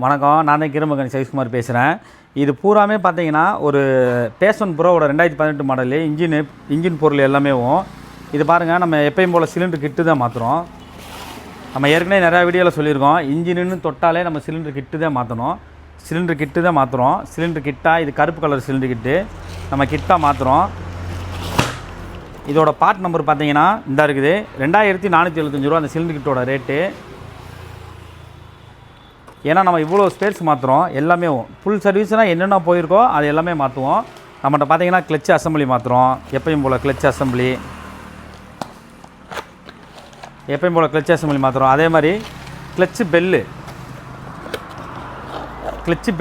வணக்கம், நான் தான் கிருமகன் சைஸ்குமார் பேசுகிறேன். இது பூராமே பார்த்தீங்கன்னா ஒரு பேஷன் ப்ரோவோட 2018 மாடலு. இன்ஜின் பொருள் எல்லாமே. இது பாருங்கள், நம்ம எப்பயும் போல் சிலிண்டர் கிட்டு தான் மாற்றுறோம். நம்ம ஏற்கனவே நிறையா வீடியோவில் சொல்லியிருக்கோம், இன்ஜின்னு தொட்டாலே நம்ம சிலிண்டர் கிட்டு தான் மாற்றணும். சிலிண்டர் கிட்டு தான் மாற்றுறோம். சிலிண்டர் கிட்டாக இது கருப்பு கலர் சிலிண்டர் கிட்டு நம்ம கிட்டாக மாற்றுறோம். இதோட பார்ட் நம்பர் பார்த்தீங்கன்னா இந்த இருக்குது 2475 ரூபா அந்த சிலிண்டர் கிட்டோட ரேட்டு. ஏன்னா நம்ம இவ்வளோ ஸ்பேர்ஸ் மாற்றுறோம். எல்லாமே ஃபுல் சர்வீஸ்னால் என்னென்ன போயிருக்கோ அது எல்லாமே மாற்றுவோம். நம்மகிட்ட பார்த்தீங்கன்னா கிளச் அசம்பிளி மாற்றுறோம். எப்பயும் போல் கிளச் அசம்பிளி மாற்றுறோம். அதே மாதிரி கிளச்சு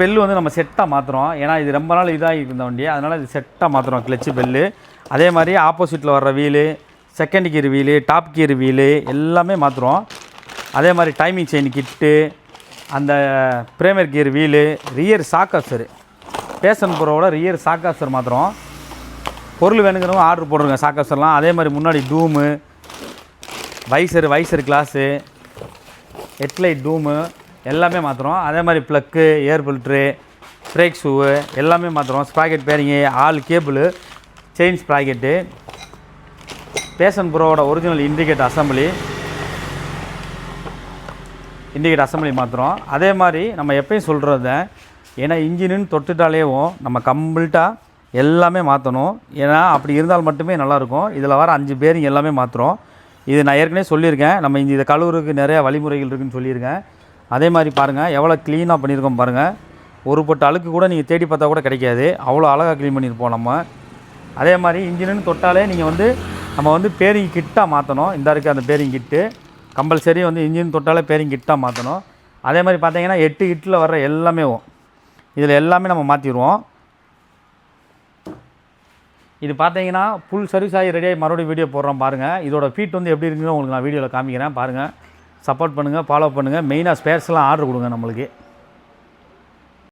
பெல்லு வந்து நம்ம செட்டாக மாற்றுறோம். ஏன்னா இது ரொம்ப நாள் இதாகி இருந்த வண்டி, அதனால் இது செட்டாக மாற்றுறோம் கிளச்சு பெல்லு. அதே மாதிரி ஆப்போசிட்டில் வர்ற wheel, second gear wheel, top gear wheel எல்லாமே மாற்றுறோம். அதே மாதிரி டைமிங் செயின் கிட்டு, அந்த பிரேமர் கியர் வீலு, ரியர் சாக்காசரு, பேஷன் ப்ரோவோட ரியர் சாக்காசர் மாற்றுறோம். பொருள் வேணுங்கிறவங்க ஆர்டர் போடுறோங்க சாக்காசர்லாம். அதே மாதிரி முன்னாடி dome, visor glass, headlight dome எல்லாமே மாற்றுறோம். அதே மாதிரி plug, air filter, brake shoe எல்லாமே மாற்றுறோம். Sprocket bearing, all cable, chain sprocket, Passion ப்ரோவோட ஒரிஜினல் இண்டிகேட்டர் அசம்பிளி மாற்றுறோம். அதே மாதிரி நம்ம எப்பயும் சொல்கிறத, ஏன்னா இன்ஜினுன்னு தொட்டுட்டாலேவும் நம்ம கம்ப்ளீட்டாக எல்லாமே மாற்றணும். ஏன்னா அப்படி இருந்தால் மட்டுமே நல்லாயிருக்கும். இதில் வர 5 பேரிங் எல்லாமே மாற்றுறோம். இது நான் ஏற்கனவே சொல்லியிருக்கேன். நம்ம இதை கழுவுறதுக்கு நிறையா வழிமுறைகள் இருக்குதுன்னு சொல்லியிருக்கேன். அதே மாதிரி பாருங்கள், எவ்வளோ க்ளீனாக பண்ணியிருக்கோம் பாருங்கள். ஒரு பொட்டு அழுக்கு கூட நீங்கள் தேடி பார்த்தா கூட கிடைக்காது, அவ்வளோ அழகாக க்ளீன் பண்ணியிருப்போம் நம்ம. அதே மாதிரி இன்ஜினுன்னு தொட்டாலே நீங்கள் நம்ம பேரிங் கிட்டாக மாற்றணும். இந்த இருக்குது அந்த பேரிங் கிட்டு கம்பல்சரி இன்ஜின் தொட்டாலே பேரிங் கிட்டாக மாற்றணும். அதே மாதிரி பார்த்தீங்கன்னா 8 கிட்டில் வர்ற எல்லாமே இதில் எல்லாமே நம்ம மாற்றிடுவோம். இது பார்த்தீங்கன்னா ஃபுல் சர்வீஸ் ஆகி ரெடியாகி மறுபடியும் வீடியோ போடுறோம் பாருங்கள். இதோட ஃபீட் எப்படி இருக்குன்னு உங்களுக்கு நான் வீடியோவில் காமிக்கிறேன் பாருங்கள். சப்போர்ட் பண்ணுங்கள், ஃபாலோ பண்ணுங்கள். மெயினாக ஸ்பேர்ஸ்லாம் ஆர்டர் கொடுங்க நம்மளுக்கு.